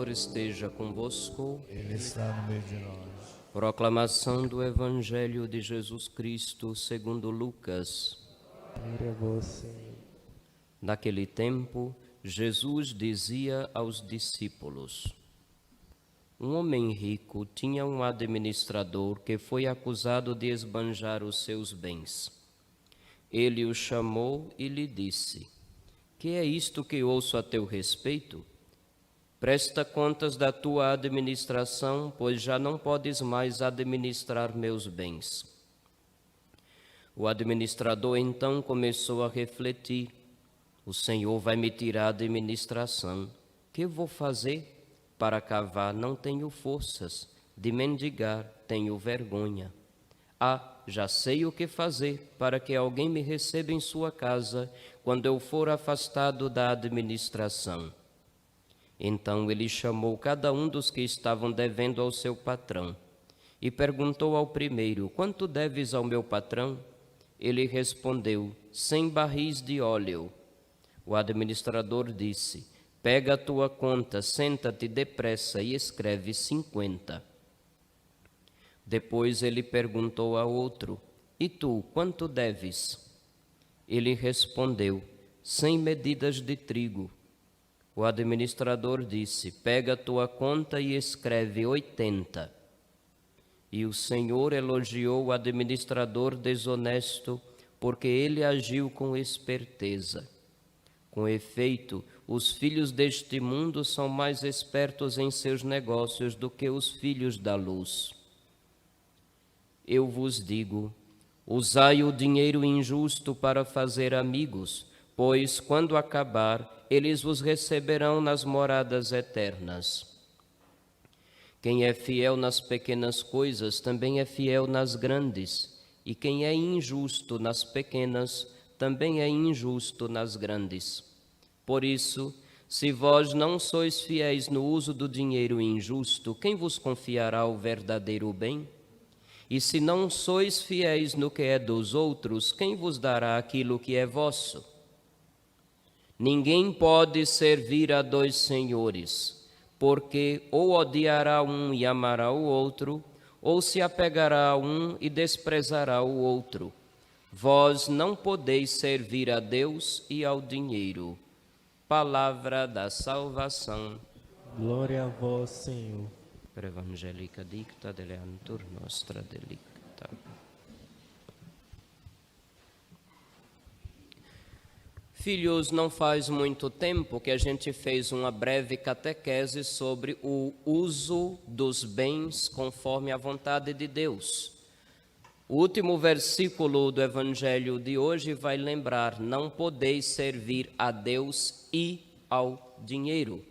Senhor esteja convosco. Ele está no meio de nós. Proclamação do Evangelho de Jesus Cristo segundo Lucas. Glória a vós, Senhor. Naquele tempo, Jesus dizia aos discípulos: Um homem rico tinha um administrador que foi acusado de esbanjar os seus bens. Ele o chamou e lhe disse: Que é isto que ouço a teu respeito? Presta contas da tua administração, pois já não podes mais administrar meus bens. O administrador então começou a refletir: O Senhor vai me tirar a administração. Que vou fazer? Para cavar não tenho forças, de mendigar tenho vergonha. Já sei o que fazer para que alguém me receba em sua casa quando eu for afastado da administração. Então ele chamou cada um dos que estavam devendo ao seu patrão e perguntou ao primeiro: Quanto deves ao meu patrão? Ele respondeu: 100 barris de óleo. O administrador disse: Pega a tua conta, senta-te depressa e escreve 50. Depois ele perguntou a outro: E tu, quanto deves? Ele respondeu: 100 medidas de trigo. O administrador disse: Pega a tua conta e escreve 80. E o Senhor elogiou o administrador desonesto, porque ele agiu com esperteza. Com efeito, os filhos deste mundo são mais espertos em seus negócios do que os filhos da luz. Eu vos digo: usai o dinheiro injusto para fazer amigos, pois, quando acabar, eles vos receberão nas moradas eternas. Quem é fiel nas pequenas coisas também é fiel nas grandes, e quem é injusto nas pequenas também é injusto nas grandes. Por isso, se vós não sois fiéis no uso do dinheiro injusto, quem vos confiará o verdadeiro bem? E se não sois fiéis no que é dos outros, quem vos dará aquilo que é vosso? Ninguém pode servir a dois senhores, porque ou odiará um e amará o outro, ou se apegará a um e desprezará o outro. Vós não podeis servir a Deus e ao dinheiro. Palavra da salvação. Glória a vós, Senhor. Per evangelica dicta deleantur nostra delicta. Filhos, não faz muito tempo que a gente fez uma breve catequese sobre o uso dos bens conforme a vontade de Deus. O último versículo do Evangelho de hoje vai lembrar: não podeis servir a Deus e ao dinheiro.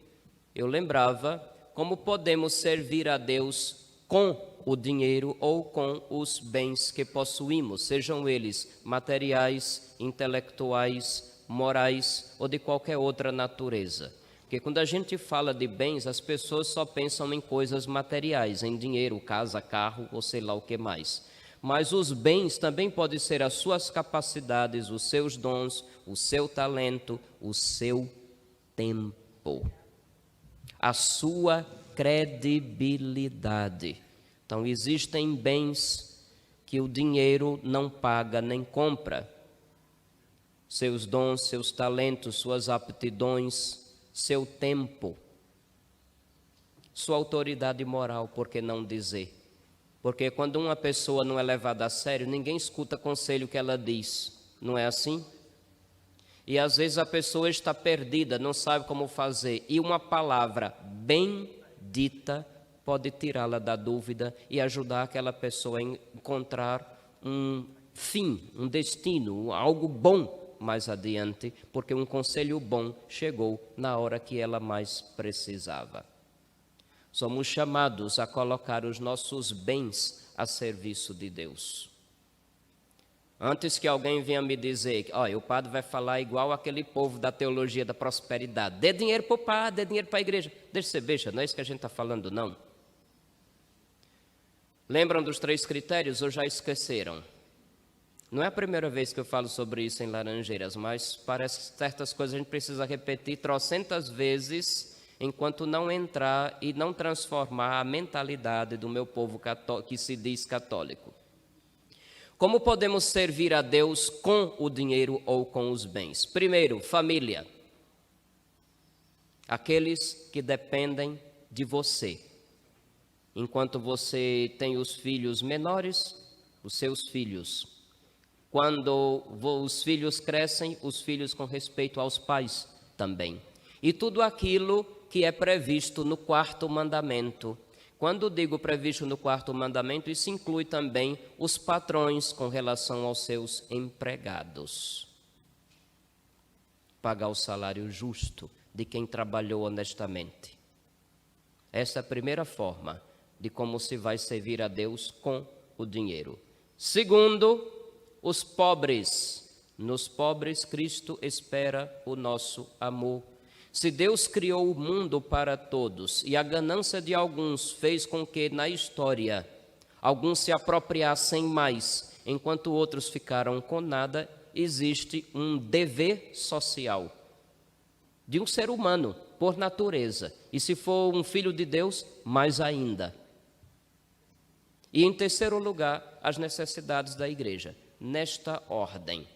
Eu lembrava como podemos servir a Deus com o dinheiro ou com os bens que possuímos, sejam eles materiais, intelectuais, morais ou de qualquer outra natureza. Porque quando a gente fala de bens, as pessoas só pensam em coisas materiais, em dinheiro, casa, carro ou sei lá o que mais. Mas os bens também podem ser as suas capacidades, os seus dons, o seu talento, o seu tempo, a sua credibilidade. Então, existem bens que o dinheiro não paga nem compra. Seus dons, seus talentos, suas aptidões, seu tempo, sua autoridade moral, por que não dizer? Porque quando uma pessoa não é levada a sério, ninguém escuta conselho que ela diz, não é assim? E às vezes a pessoa está perdida, não sabe como fazer, e uma palavra bem dita pode tirá-la da dúvida e ajudar aquela pessoa a encontrar um fim, um destino, algo bom mais adiante, porque um conselho bom chegou na hora que ela mais precisava. Somos chamados a colocar os nossos bens a serviço de Deus. Antes que alguém venha me dizer, o padre vai falar igual aquele povo da teologia da prosperidade, dê dinheiro para o padre, dê dinheiro para a igreja. Deixa você ver, não é isso que a gente está falando, não. Lembram dos 3 critérios ou já esqueceram? Não é a primeira vez que eu falo sobre isso em Laranjeiras, mas parece que certas coisas a gente precisa repetir trocentas vezes enquanto não entrar e não transformar a mentalidade do meu povo que se diz católico. Como podemos servir a Deus com o dinheiro ou com os bens? Primeiro, família. Aqueles que dependem de você. Enquanto você tem os filhos menores, os seus filhos. Quando os filhos crescem, os filhos com respeito aos pais também. E tudo aquilo que é previsto no 4º mandamento. Quando digo previsto no 4º mandamento, isso inclui também os patrões com relação aos seus empregados. Pagar o salário justo de quem trabalhou honestamente. Essa é a primeira forma de como se vai servir a Deus com o dinheiro. Segundo, os pobres. Nos pobres, Cristo espera o nosso amor. Se Deus criou o mundo para todos e a ganância de alguns fez com que, na história, alguns se apropriassem mais, enquanto outros ficaram com nada, existe um dever social de um ser humano, por natureza. E se for um filho de Deus, mais ainda. E em terceiro lugar, as necessidades da igreja. Nesta ordem.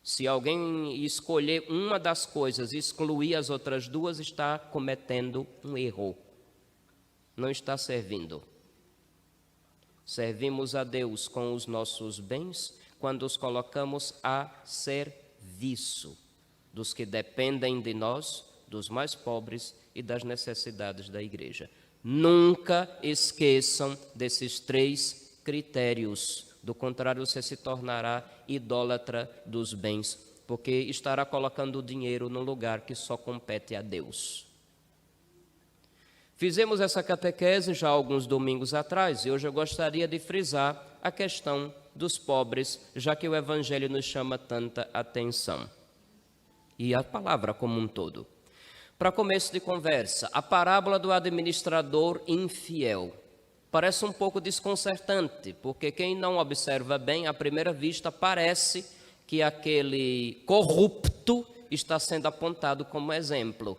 Se alguém escolher uma das coisas e excluir as outras duas, está cometendo um erro. Não está servindo. Servimos a Deus com os nossos bens quando os colocamos a serviço dos que dependem de nós, dos mais pobres e das necessidades da igreja. Nunca esqueçam desses 3 critérios. Do contrário, você se tornará idólatra dos bens, porque estará colocando o dinheiro num lugar que só compete a Deus. Fizemos essa catequese já alguns domingos atrás, e hoje eu gostaria de frisar a questão dos pobres, já que o Evangelho nos chama tanta atenção. E a palavra como um todo. Para começo de conversa, a parábola do administrador infiel. Parece um pouco desconcertante, porque quem não observa bem, à primeira vista, parece que aquele corrupto está sendo apontado como exemplo.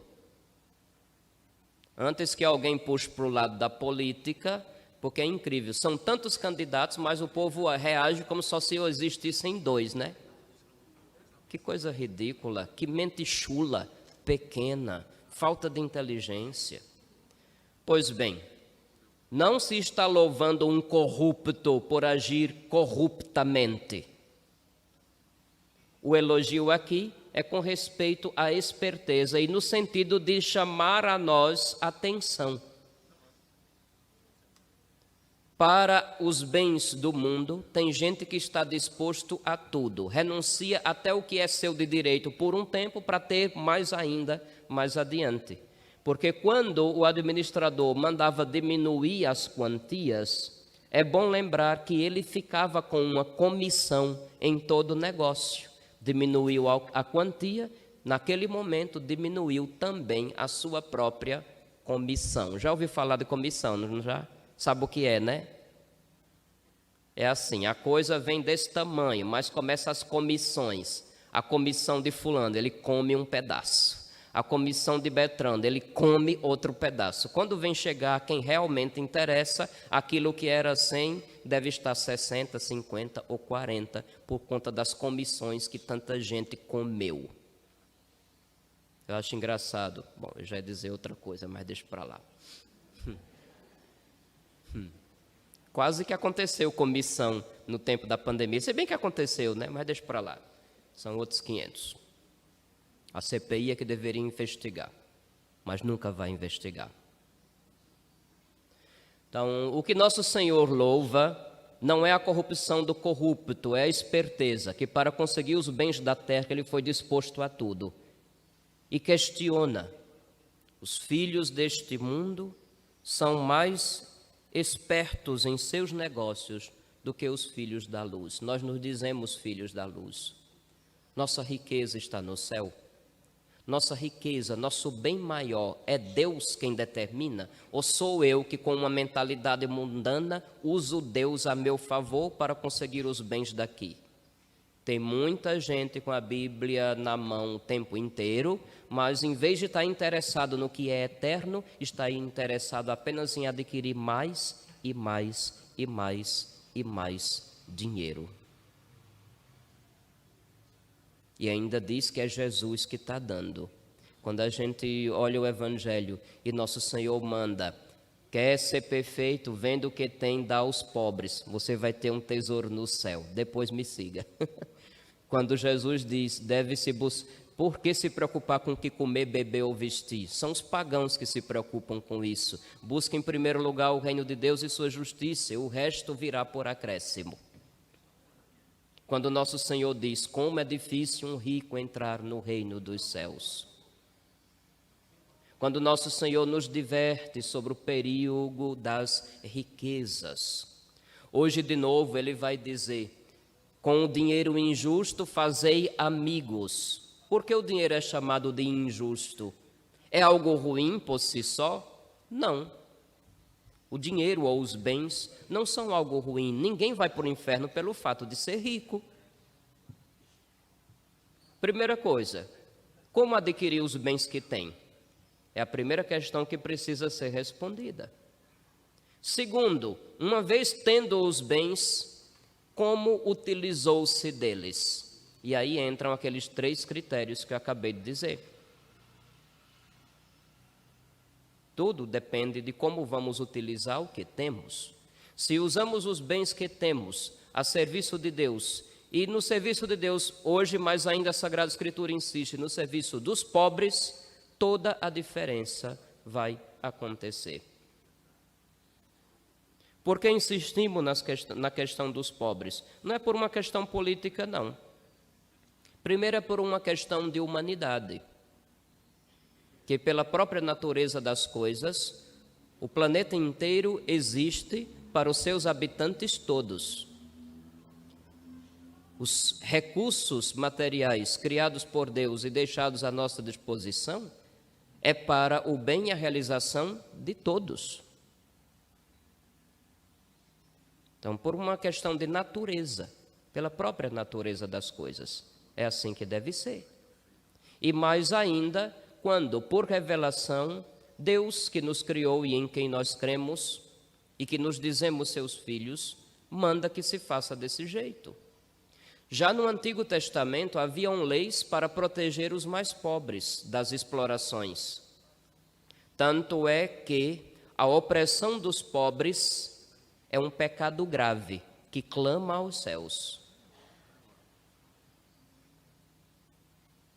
Antes que alguém puxe para o lado da política, porque é incrível, são tantos candidatos, mas o povo reage como só se existissem 2, né? Que coisa ridícula, que mente chula, pequena, falta de inteligência. Pois bem, não se está louvando um corrupto por agir corruptamente. O elogio aqui é com respeito à esperteza e no sentido de chamar a nós atenção. Para os bens do mundo, tem gente que está disposto a tudo, renuncia até o que é seu de direito por um tempo para ter mais ainda mais adiante. Porque quando o administrador mandava diminuir as quantias, é bom lembrar que ele ficava com uma comissão em todo o negócio. Diminuiu a quantia, naquele momento diminuiu também a sua própria comissão. Já ouviu falar de comissão, não já? Sabe o que é, né? É assim, a coisa vem desse tamanho, mas começa as comissões. A comissão de fulano, ele come um pedaço. A comissão de Bertrando, ele come outro pedaço. Quando vem chegar quem realmente interessa, aquilo que era 100 deve estar 60, 50 ou 40, por conta das comissões que tanta gente comeu. Eu acho engraçado. Bom, eu já ia dizer outra coisa, mas deixa para lá. Quase que aconteceu comissão no tempo da pandemia. Se bem que aconteceu, né? Mas deixa para lá. São outros 500. A CPI é que deveria investigar, mas nunca vai investigar. Então, o que nosso Senhor louva não é a corrupção do corrupto, é a esperteza, que para conseguir os bens da terra ele foi disposto a tudo. E questiona, os filhos deste mundo são mais espertos em seus negócios do que os filhos da luz. Nós nos dizemos filhos da luz. Nossa riqueza está no céu. Nossa riqueza, nosso bem maior, é Deus quem determina? Ou sou eu que, com uma mentalidade mundana, uso Deus a meu favor para conseguir os bens daqui? Tem muita gente com a Bíblia na mão o tempo inteiro, mas em vez de estar interessado no que é eterno, está interessado apenas em adquirir mais e mais e mais e mais dinheiro. E ainda diz que é Jesus que está dando. Quando a gente olha o Evangelho e nosso Senhor manda, quer ser perfeito, vendo o que tem, dá aos pobres, você vai ter um tesouro no céu, depois me siga. Quando Jesus diz, deve-se buscar, por que se preocupar com o que comer, beber ou vestir? São os pagãos que se preocupam com isso. Busca em primeiro lugar o reino de Deus e sua justiça, e o resto virá por acréscimo. Quando nosso Senhor diz, como é difícil um rico entrar no reino dos céus. Quando nosso Senhor nos diverte sobre o perigo das riquezas. Hoje, de novo, Ele vai dizer, com o dinheiro injusto fazei amigos. Por que o dinheiro é chamado de injusto? É algo ruim por si só? Não. O dinheiro ou os bens não são algo ruim. Ninguém vai para o inferno pelo fato de ser rico. Primeira coisa, como adquirir os bens que tem? É a primeira questão que precisa ser respondida. Segundo, uma vez tendo os bens, como utilizou-se deles? E aí entram aqueles 3 critérios que eu acabei de dizer. Tudo depende de como vamos utilizar o que temos. Se usamos os bens que temos a serviço de Deus, e no serviço de Deus, hoje mais ainda a Sagrada Escritura insiste, no serviço dos pobres, toda a diferença vai acontecer. Por que insistimos na questão dos pobres? Não é por uma questão política, não. Primeiro é por uma questão de humanidade. Que pela própria natureza das coisas, o planeta inteiro existe para os seus habitantes todos. Os recursos materiais criados por Deus e deixados à nossa disposição é para o bem e a realização de todos. Então, por uma questão de natureza, pela própria natureza das coisas, é assim que deve ser. E mais ainda, quando, por revelação, Deus que nos criou e em quem nós cremos, e que nos dizemos seus filhos, manda que se faça desse jeito. Já no Antigo Testamento haviam leis para proteger os mais pobres das explorações. Tanto é que a opressão dos pobres é um pecado grave que clama aos céus.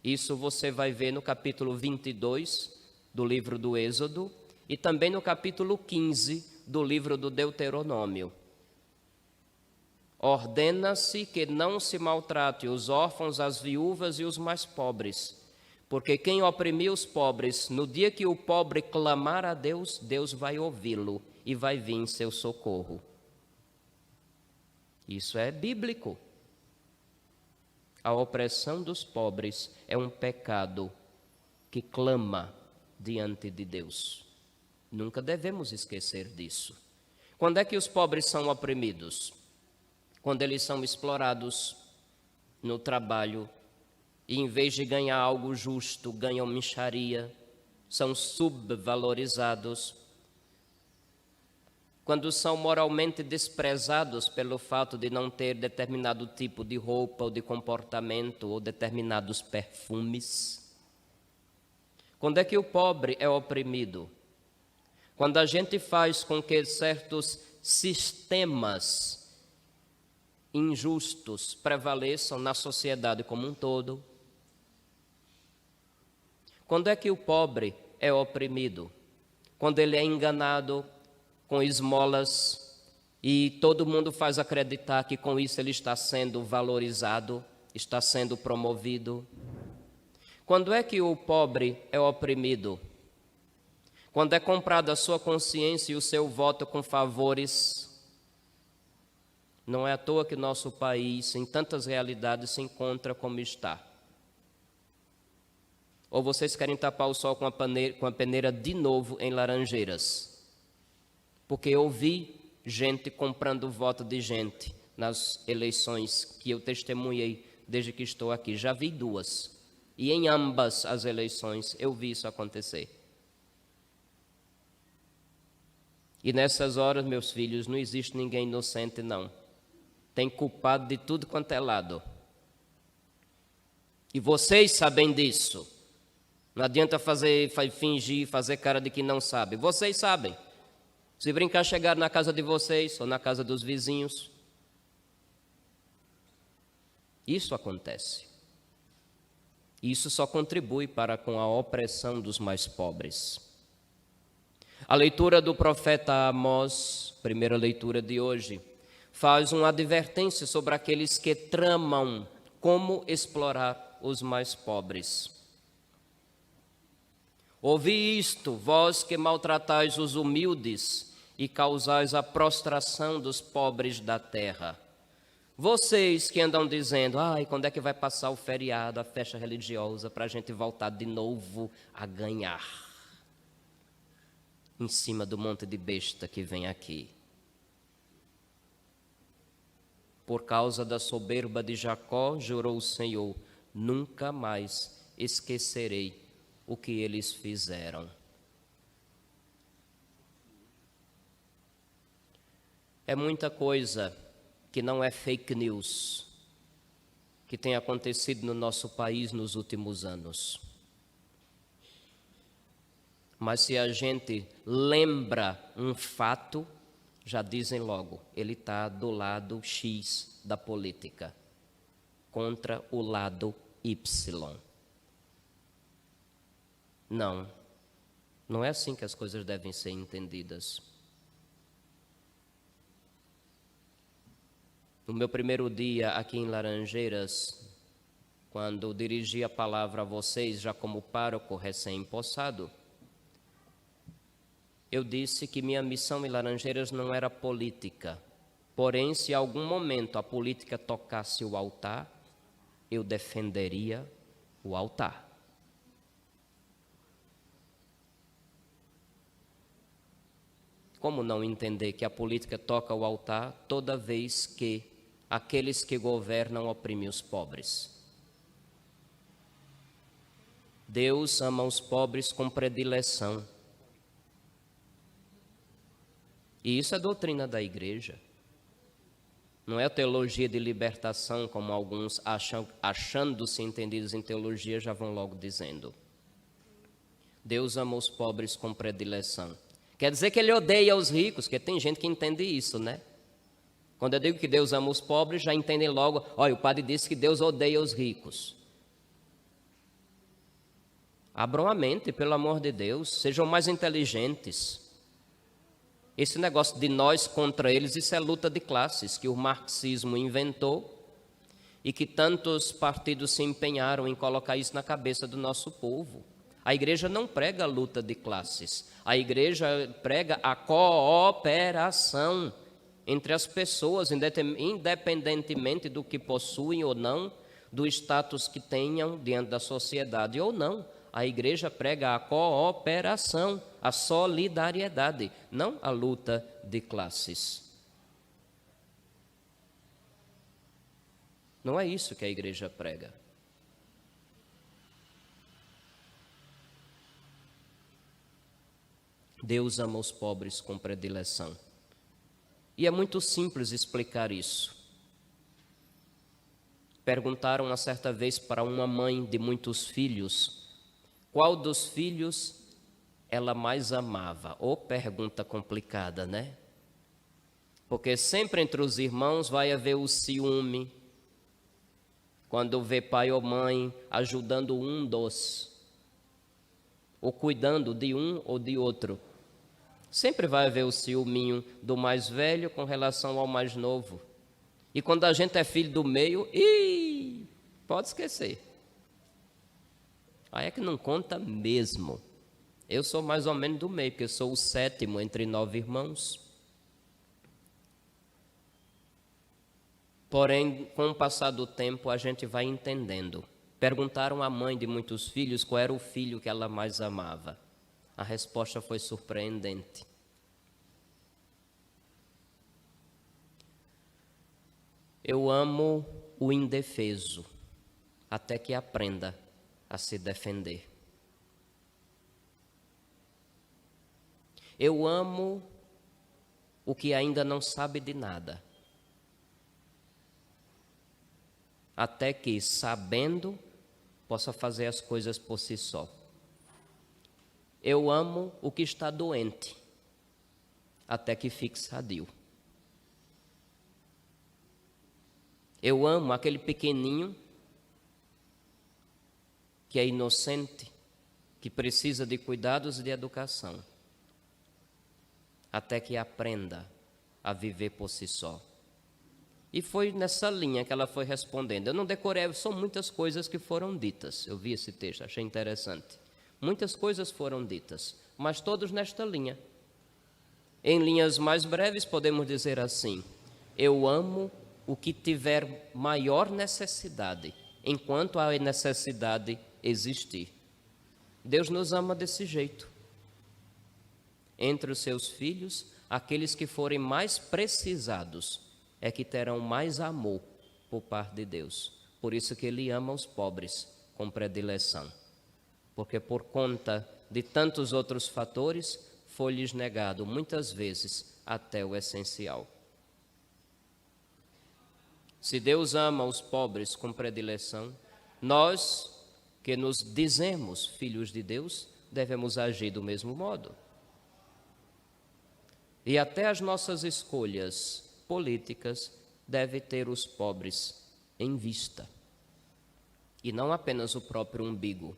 Isso você vai ver no capítulo 22 do livro do Êxodo e também no capítulo 15 do livro do Deuteronômio. Ordena-se que não se maltrate os órfãos, as viúvas e os mais pobres, porque quem oprimir os pobres, no dia que o pobre clamar a Deus, Deus vai ouvi-lo e vai vir em seu socorro. Isso é bíblico. A opressão dos pobres é um pecado que clama diante de Deus. Nunca devemos esquecer disso. Quando é que os pobres são oprimidos? Quando eles são explorados no trabalho e em vez de ganhar algo justo, ganham mixaria, são subvalorizados. Quando são moralmente desprezados pelo fato de não ter determinado tipo de roupa ou de comportamento ou determinados perfumes. Quando é que o pobre é oprimido? Quando a gente faz com que certos sistemas injustos prevaleçam na sociedade como um todo. Quando é que o pobre é oprimido? Quando ele é enganado com esmolas e todo mundo faz acreditar que com isso ele está sendo valorizado, está sendo promovido. Quando é que o pobre é oprimido? Quando é comprada a sua consciência e o seu voto com favores. Não é à toa que nosso país, em tantas realidades, se encontra como está. Ou vocês querem tapar o sol com a peneira de novo em Laranjeiras? Porque eu vi gente comprando voto de gente nas eleições que eu testemunhei desde que estou aqui. Já vi 2. E em ambas as eleições eu vi isso acontecer. E nessas horas, meus filhos, não existe ninguém inocente, não. Tem culpado de tudo quanto é lado. E vocês sabem disso. Não adianta fingir, fazer cara de que não sabe. Vocês sabem. Se brincar, chegar na casa de vocês ou na casa dos vizinhos. Isso acontece. Isso só contribui para com a opressão dos mais pobres. A leitura do profeta Amós, primeira leitura de hoje, faz uma advertência sobre aqueles que tramam como explorar os mais pobres. Ouvi isto, vós que maltratais os humildes e causais a prostração dos pobres da terra. Vocês que andam dizendo, quando é que vai passar o feriado, a festa religiosa, para a gente voltar de novo a ganhar em cima do monte de besta que vem aqui. Por causa da soberba de Jacó, jurou o Senhor, nunca mais esquecerei o que eles fizeram. É muita coisa que não é fake news, que tem acontecido no nosso país nos últimos anos. Mas se a gente lembra um fato, já dizem logo, ele está do lado X da política, contra o lado Y. Não é assim que as coisas devem ser entendidas. No meu primeiro dia aqui em Laranjeiras, quando dirigi a palavra a vocês, já como pároco recém-empossado, eu disse que minha missão em Laranjeiras não era política. Porém, se em algum momento a política tocasse o altar, eu defenderia o altar. Como não entender que a política toca o altar toda vez que aqueles que governam oprimem os pobres? Deus ama os pobres com predileção. E isso é doutrina da igreja. Não é teologia de libertação, como alguns achando-se entendidos em teologia, já vão logo dizendo. Deus ama os pobres com predileção. Quer dizer que ele odeia os ricos, porque tem gente que entende isso, né? Quando eu digo que Deus ama os pobres, já entendem logo, olha, o padre disse que Deus odeia os ricos. Abram a mente, pelo amor de Deus, sejam mais inteligentes. Esse negócio de nós contra eles, isso é luta de classes, que o marxismo inventou e que tantos partidos se empenharam em colocar isso na cabeça do nosso povo. A igreja não prega a luta de classes, a igreja prega a cooperação entre as pessoas, independentemente do que possuem ou não, do status que tenham diante da sociedade ou não. A igreja prega a cooperação, a solidariedade, não a luta de classes. Não é isso que a igreja prega. Deus ama os pobres com predileção. E é muito simples explicar isso. Perguntaram uma certa vez para uma mãe de muitos filhos, qual dos filhos ela mais amava? Ô, pergunta complicada, né? Porque sempre entre os irmãos vai haver o ciúme, quando vê pai ou mãe ajudando um dos, ou cuidando de um ou de outro. Sempre vai haver o ciúminho do mais velho com relação ao mais novo. E quando a gente é filho do meio, pode esquecer. Aí é que não conta mesmo. Eu sou mais ou menos do meio, porque eu sou o 7º entre 9 irmãos. Porém, com o passar do tempo, a gente vai entendendo. Perguntaram à mãe de muitos filhos qual era o filho que ela mais amava. A resposta foi surpreendente. Eu amo o indefeso. até que aprenda a se defender. Eu amo o que ainda não sabe de nada, até que, sabendo, possa fazer as coisas por si só. Eu amo o que está doente, até que fique sadio. Eu amo aquele pequenininho que é inocente, que precisa de cuidados e de educação, até que aprenda a viver por si só. E foi nessa linha que ela foi respondendo. Eu não decorei, são muitas coisas que foram ditas. Eu vi esse texto, achei interessante. Muitas coisas foram ditas, mas todos nesta linha. Em linhas mais breves, podemos dizer assim: eu amo o que tiver maior necessidade, enquanto a necessidade existir. Deus nos ama desse jeito. Entre os seus filhos, aqueles que forem mais precisados é que terão mais amor por parte de Deus. Por isso que Ele ama os pobres com predileção. Porque por conta de tantos outros fatores, foi-lhes negado muitas vezes até o essencial. Se Deus ama os pobres com predileção, nós que nos dizemos filhos de Deus, devemos agir do mesmo modo. E até as nossas escolhas políticas devem ter os pobres em vista. E não apenas o próprio umbigo.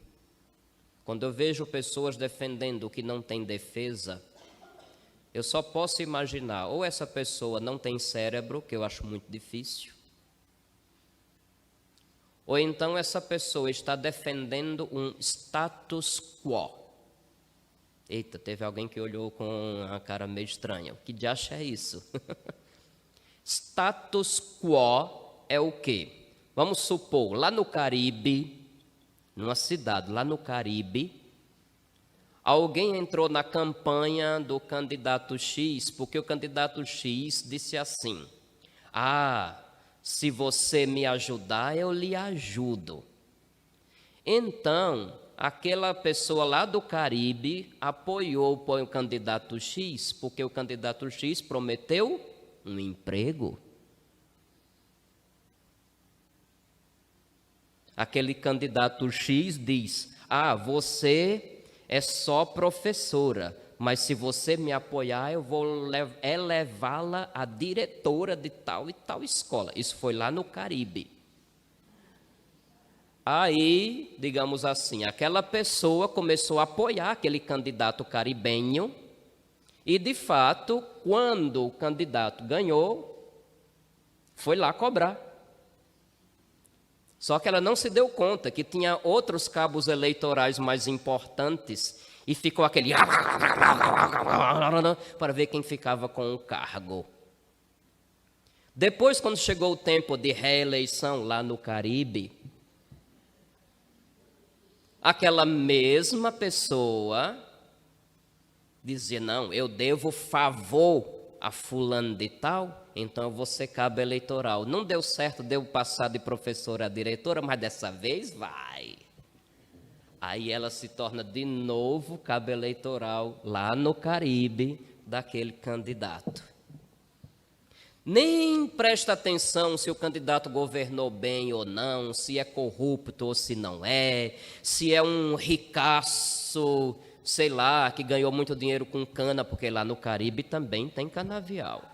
Quando eu vejo pessoas defendendo o que não tem defesa, eu só posso imaginar, ou essa pessoa não tem cérebro, que eu acho muito difícil, ou então essa pessoa está defendendo um status quo. Eita, teve alguém que olhou com a cara meio estranha. O que diacho é isso? Status quo é o quê? Vamos supor, lá no Caribe, numa cidade lá no Caribe, alguém entrou na campanha do candidato X, porque o candidato X disse assim: se você me ajudar, eu lhe ajudo. Então, aquela pessoa lá do Caribe apoiou o candidato X, porque o candidato X prometeu um emprego. Aquele candidato X diz: você é só professora, mas se você me apoiar, eu vou elevá-la a diretora de tal e tal escola. Isso foi lá no Caribe. Aí, digamos assim, aquela pessoa começou a apoiar aquele candidato caribenho e, de fato, quando o candidato ganhou, foi lá cobrar. Só que ela não se deu conta que tinha outros cabos eleitorais mais importantes e ficou aquele para ver quem ficava com o cargo. Depois, quando chegou o tempo de reeleição lá no Caribe, aquela mesma pessoa dizia: não, eu devo favor a fulano de tal, então eu vou ser cabo eleitoral. Não deu certo, devo passar de professora a diretora, mas dessa vez vai. Aí ela se torna de novo cabo eleitoral lá no Caribe daquele candidato. Nem presta atenção se o candidato governou bem ou não, se é corrupto ou se não é, se é um ricaço, sei lá, que ganhou muito dinheiro com cana, porque lá no Caribe também tem canavial.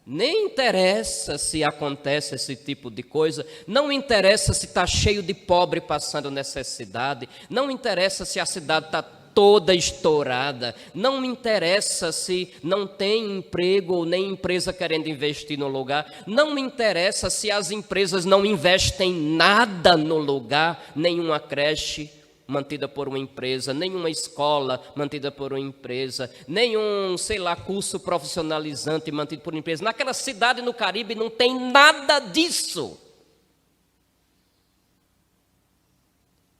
Nem interessa se acontece esse tipo de coisa, não interessa se está cheio de pobre passando necessidade, não interessa se a cidade está toda estourada, não me interessa se não tem emprego ou nem empresa querendo investir no lugar, não me interessa se as empresas não investem nada no lugar, nenhuma creche mantida por uma empresa, nenhuma escola mantida por uma empresa, nenhum, curso profissionalizante mantido por uma empresa. Naquela cidade no Caribe não tem nada disso.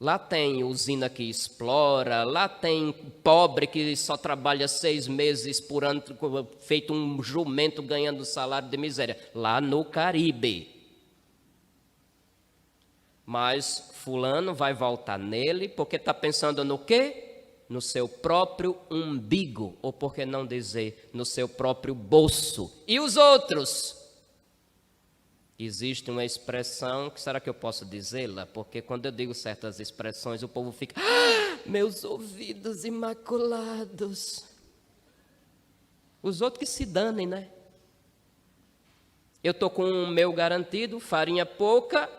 Lá tem usina que explora, lá tem pobre que só trabalha 6 meses por ano, feito um jumento ganhando salário de miséria. Lá no Caribe. Mas fulano vai voltar nele porque está pensando no quê? No seu próprio umbigo, ou por que não dizer, no seu próprio bolso. E os outros? Existe uma expressão, que será que eu posso dizê-la? Porque quando eu digo certas expressões, o povo fica, meus ouvidos imaculados. Os outros que se danem, né? Eu estou com o meu garantido, farinha pouca,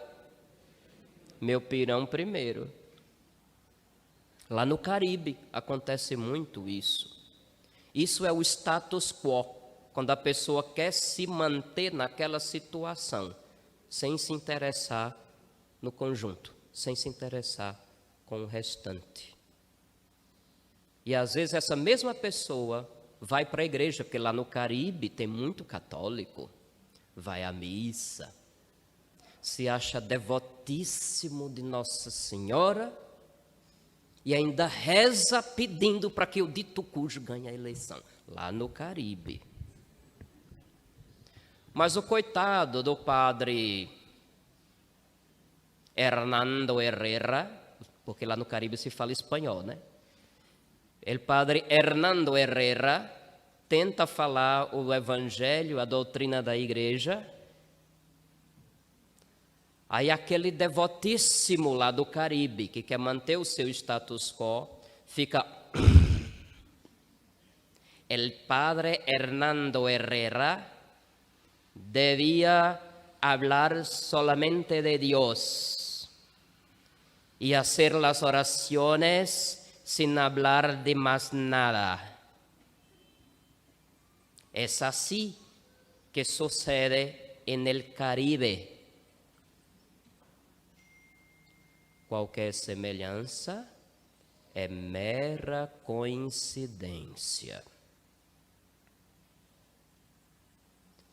meu pirão primeiro. Lá no Caribe acontece muito isso. Isso é o status quo, quando a pessoa quer se manter naquela situação, sem se interessar no conjunto, sem se interessar com o restante. E às vezes essa mesma pessoa vai para a igreja, porque lá no Caribe tem muito católico, vai à missa, se acha devotíssimo de Nossa Senhora e ainda reza pedindo para que o dito cujo ganhe a eleição, lá no Caribe. Mas o coitado do padre Hernando Herrera, porque lá no Caribe se fala espanhol, né? O padre Hernando Herrera tenta falar o evangelho, a doutrina da igreja. Aí aquele devotíssimo lá do Caribe, que quer manter o seu status quo, fica... El padre Hernando Herrera debía hablar solamente de Dios y hacer las oraciones sin hablar de más nada. Es así que sucede en el Caribe. Qualquer semelhança é mera coincidência.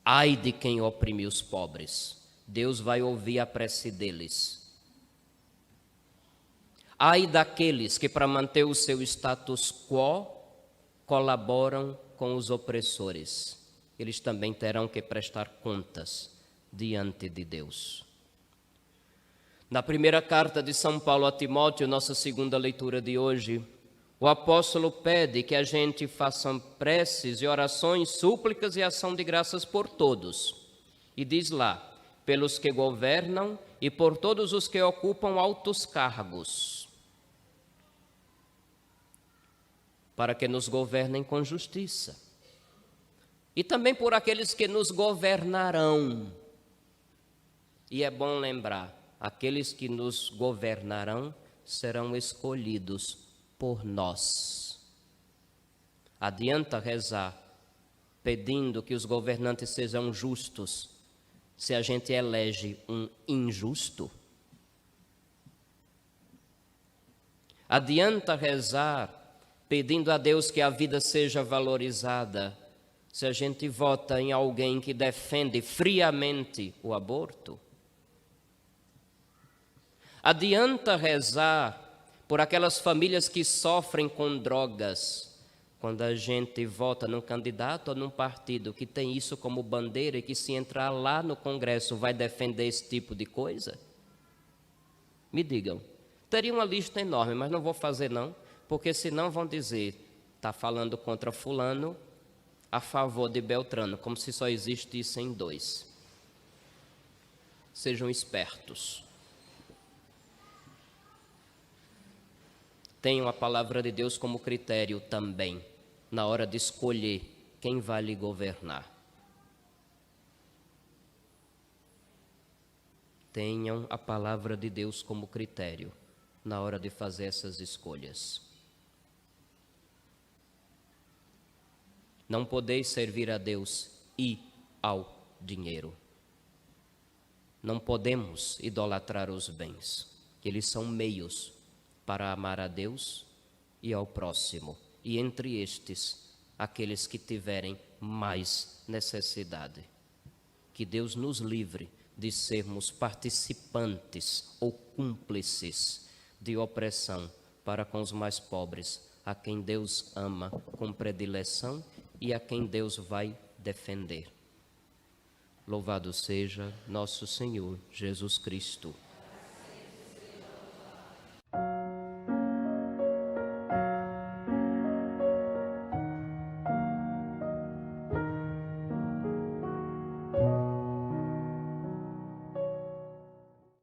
Ai de quem oprime os pobres, Deus vai ouvir a prece deles. Ai daqueles que, para manter o seu status quo, colaboram com os opressores. Eles também terão que prestar contas diante de Deus. Na primeira carta de São Paulo a Timóteo, nossa segunda leitura de hoje, o apóstolo pede que a gente faça preces e orações, súplicas e ação de graças por todos. E diz lá, pelos que governam e por todos os que ocupam altos cargos, para que nos governem com justiça. E também por aqueles que nos governarão. E é bom lembrar, aqueles que nos governarão serão escolhidos por nós. Adianta rezar pedindo que os governantes sejam justos, se a gente elege um injusto? Adianta rezar pedindo a Deus que a vida seja valorizada, se a gente vota em alguém que defende friamente o aborto? Adianta rezar por aquelas famílias que sofrem com drogas, quando a gente vota num candidato ou num partido que tem isso como bandeira e que, se entrar lá no Congresso, vai defender esse tipo de coisa? Me digam. Teria uma lista enorme, mas não vou fazer não, porque senão vão dizer, está falando contra fulano, a favor de Beltrano, como se só existissem dois. Sejam espertos. Tenham a palavra de Deus como critério também, na hora de escolher quem vai lhe governar. Tenham a palavra de Deus como critério, na hora de fazer essas escolhas. Não podeis servir a Deus e ao dinheiro. Não podemos idolatrar os bens. Eles são meios para amar a Deus e ao próximo. E entre estes, aqueles que tiverem mais necessidade. Que Deus nos livre de sermos participantes ou cúmplices de opressão para com os mais pobres, a quem Deus ama com predileção e a quem Deus vai defender. Louvado seja nosso Senhor Jesus Cristo.